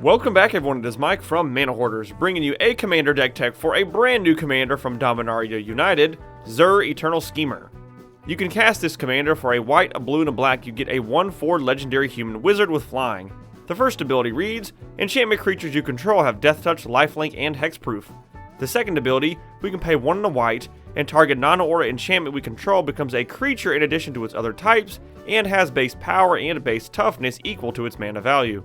Welcome back everyone, it is Mike from ManaHoarders, bringing you a commander deck tech for a brand new commander from Dominaria United, Zur Eternal Schemer. You can cast this commander for a white, a blue, and a black. You get a 1/4 legendary human wizard with flying. The first ability reads, enchantment creatures you control have death touch, lifelink, and hexproof. The second ability, we can pay 1 and a white, and target non-aura enchantment we control becomes a creature in addition to its other types, and has base power and base toughness equal to its mana value.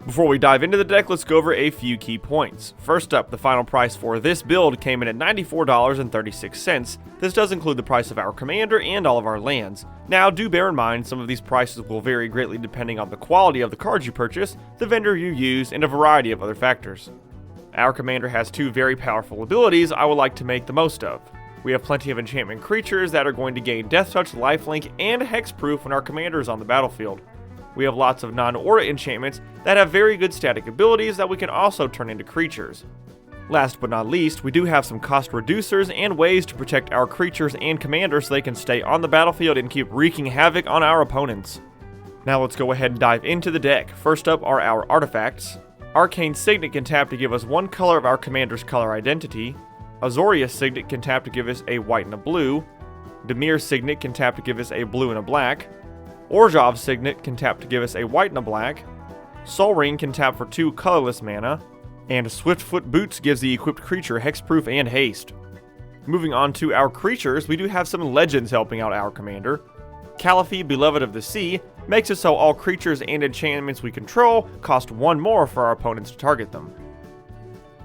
Before we dive into the deck, let's go over a few key points. First up, the final price for this build came in at $94.36. This does include the price of our commander and all of our lands. Now, do bear in mind, some of these prices will vary greatly depending on the quality of the cards you purchase, the vendor you use, and a variety of other factors. Our commander has two very powerful abilities I would like to make the most of. We have plenty of enchantment creatures that are going to gain death touch, lifelink, and hexproof when our commander is on the battlefield. We have lots of non-aura enchantments that have very good static abilities that we can also turn into creatures. Last but not least, we do have some cost reducers and ways to protect our creatures and commanders so they can stay on the battlefield and keep wreaking havoc on our opponents. Now let's go ahead and dive into the deck. First up are our artifacts. Arcane Signet can tap to give us one color of our commander's color identity. Azorius Signet can tap to give us a white and a blue. Dimir Signet can tap to give us a blue and a black. Orzhov Signet can tap to give us a white and a black. Sol Ring can tap for 2 colorless mana. And Swiftfoot Boots gives the equipped creature hexproof and haste. Moving on to our creatures, we do have some legends helping out our commander. Callaphe, Beloved of the Sea, makes it so all creatures and enchantments we control cost 1 more for our opponents to target them.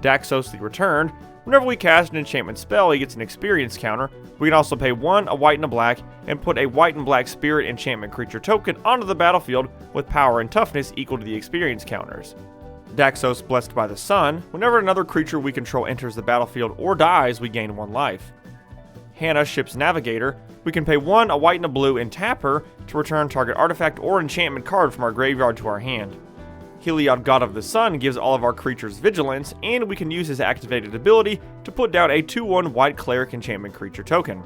Daxos the Returned, whenever we cast an enchantment spell, he gets an experience counter. We can also pay 1, a white and a black, and put a white and black spirit enchantment creature token onto the battlefield with power and toughness equal to the experience counters. Daxos Blessed by the Sun, whenever another creature we control enters the battlefield or dies, we gain 1 life. Hannah, Ship's Navigator, we can pay 1, a white and a blue, and tap her to return target artifact or enchantment card from our graveyard to our hand. Heliod, God of the Sun, gives all of our creatures vigilance, and we can use his activated ability to put down a 2/1 white cleric enchantment creature token.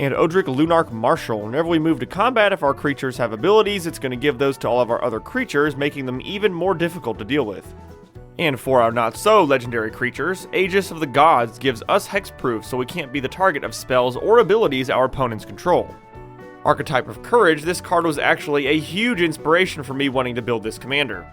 And Odric Lunarch Marshal, whenever we move to combat, if our creatures have abilities, it's going to give those to all of our other creatures, making them even more difficult to deal with. And for our not-so-legendary creatures, Aegis of the Gods gives us hexproof so we can't be the target of spells or abilities our opponents control. Archetype of Courage, this card was actually a huge inspiration for me wanting to build this commander.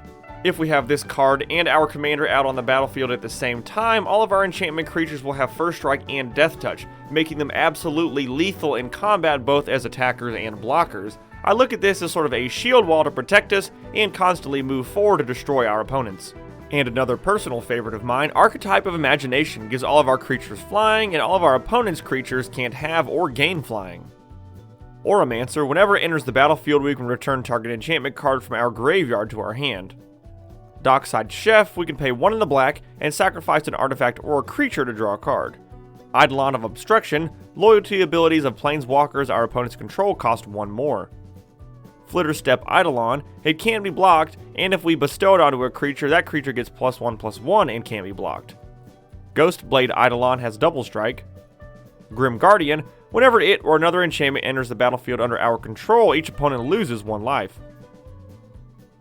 If we have this card and our commander out on the battlefield at the same time, all of our enchantment creatures will have First Strike and Death Touch, making them absolutely lethal in combat both as attackers and blockers. I look at this as sort of a shield wall to protect us and constantly move forward to destroy our opponents. And another personal favorite of mine, Archetype of Imagination, gives all of our creatures flying, and all of our opponents' creatures can't have or gain flying. Auramancer, whenever it enters the battlefield, we can return target enchantment card from our graveyard to our hand. Dockside Chef, we can pay 1 in the black and sacrifice an artifact or a creature to draw a card. Eidolon of Obstruction, loyalty abilities of planeswalkers our opponents control cost 1 more. Flitterstep Eidolon, it can be blocked, and if we bestow it onto a creature, that creature gets +1/+1 and can't be blocked. Ghostblade Eidolon has double strike. Grim Guardian, whenever it or another enchantment enters the battlefield under our control, each opponent loses 1 life.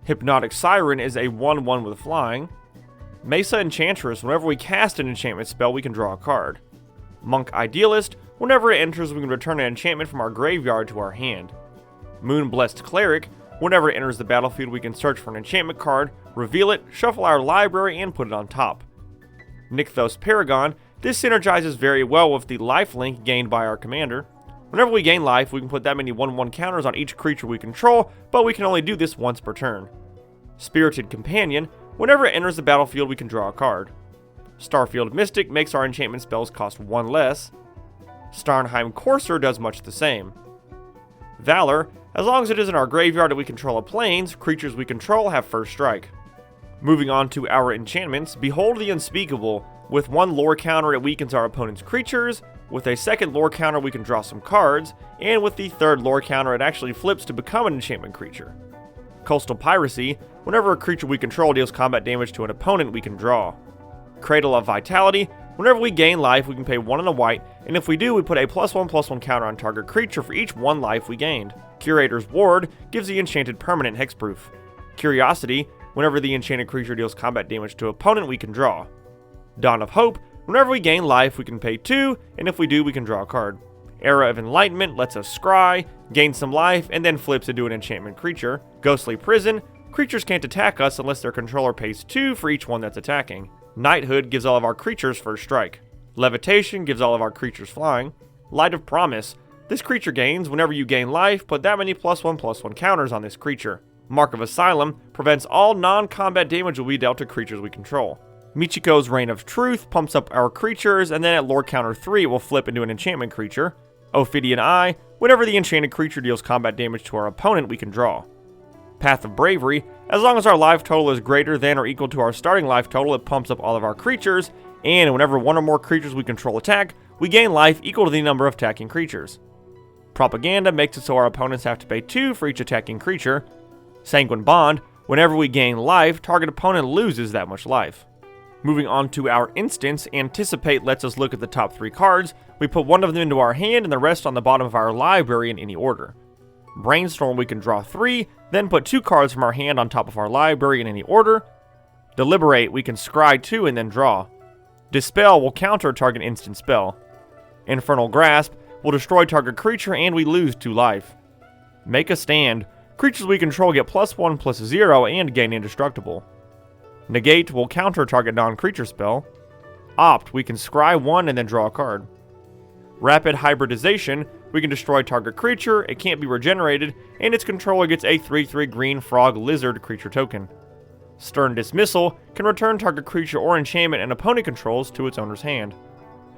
Hypnotic Siren is a 1/1 with flying. Mesa Enchantress, whenever we cast an enchantment spell, we can draw a card. Monk Idealist, whenever it enters, we can return an enchantment from our graveyard to our hand. Moon Blessed Cleric, whenever it enters the battlefield, we can search for an enchantment card, reveal it, shuffle our library, and put it on top. Nykthos Paragon, this synergizes very well with the lifelink gained by our commander. Whenever we gain life, we can put that many 1/1 counters on each creature we control, but we can only do this once per turn. Spirited Companion, whenever it enters the battlefield, we can draw a card. Starfield Mystic makes our enchantment spells cost 1 less. Starnheim Courser does much the same. Valor, as long as it is in our graveyard and we control a plains, creatures we control have First Strike. Moving on to our enchantments, Behold the Unspeakable. With 1 lore counter, it weakens our opponent's creatures. With a second lore counter, we can draw some cards. And with the third lore counter, it actually flips to become an enchantment creature. Coastal Piracy, whenever a creature we control deals combat damage to an opponent, we can draw. Cradle of Vitality, whenever we gain life, we can pay 1 and a white, and if we do, we put a +1/+1 counter on target creature for each 1 life we gained. Curator's Ward gives the enchanted permanent hexproof. Curiosity, Whenever the enchanted creature deals combat damage to an opponent, we can draw. Dawn of Hope. Whenever we gain life, we can pay 2, and if we do, we can draw a card. Era of Enlightenment lets us scry, gain some life, and then flips into an enchantment creature. Ghostly Prison. Creatures can't attack us unless their controller pays 2 for each one that's attacking. Knighthood gives all of our creatures first strike. Levitation gives all of our creatures flying. Light of Promise. This creature gains whenever you gain life, put that many +1/+1 counters on this creature. Mark of Asylum prevents all non-combat damage will be dealt to creatures we control. Michiko's Reign of Truth pumps up our creatures, and then at lore counter 3 it will flip into an enchantment creature. Ophidian Eye. Whenever the enchanted creature deals combat damage to our opponent, we can draw. Path of Bravery. As long as our life total is greater than or equal to our starting life total, it pumps up all of our creatures, and whenever one or more creatures we control attack, we gain life equal to the number of attacking creatures. Propaganda makes it so our opponents have to pay 2 for each attacking creature. Sanguine Bond. Whenever we gain life, target opponent loses that much life. Moving on to our instance, Anticipate lets us look at the top 3 cards. We put one of them into our hand and the rest on the bottom of our library in any order. Brainstorm, we can draw 3, then put 2 cards from our hand on top of our library in any order. Deliberate, we can scry 2 and then draw. Dispel will counter target instant spell. Infernal Grasp will destroy target creature and we lose 2 life. Make a Stand. Creatures we control get +1/+0 and gain indestructible. Negate will counter target non-creature spell. Opt, we can scry 1 and then draw a card. Rapid Hybridization, we can destroy target creature, it can't be regenerated, and its controller gets a 3/3 green frog lizard creature token. Stern Dismissal can return target creature or enchantment and opponent controls to its owner's hand.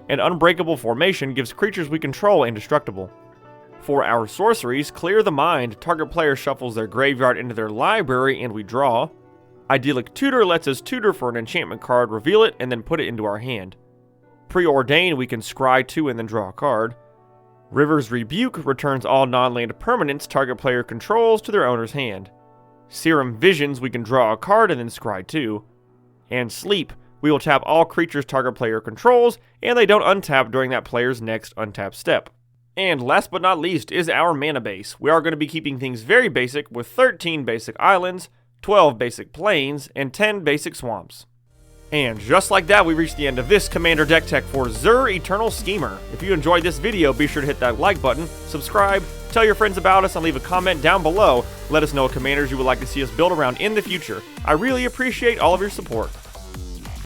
And Unbreakable Formation gives creatures we control indestructible. For our sorceries, Clear the Mind, target player shuffles their graveyard into their library and we draw. Idyllic Tutor lets us tutor for an enchantment card, reveal it, and then put it into our hand. Preordain, we can scry 2 and then draw a card. River's Rebuke returns all non-land permanents target player controls to their owner's hand. Serum Visions, we can draw a card and then scry 2. And Sleep, we will tap all creatures target player controls, and they don't untap during that player's next untap step. And last but not least is our mana base. We are going to be keeping things very basic with 13 basic islands, 12 basic plains, and 10 basic swamps. And just like that, we reached the end of this Commander deck tech for Zur Eternal Schemer. If you enjoyed this video, be sure to hit that like button, subscribe, tell your friends about us, and leave a comment down below. Let us know what commanders you would like to see us build around in the future. I really appreciate all of your support.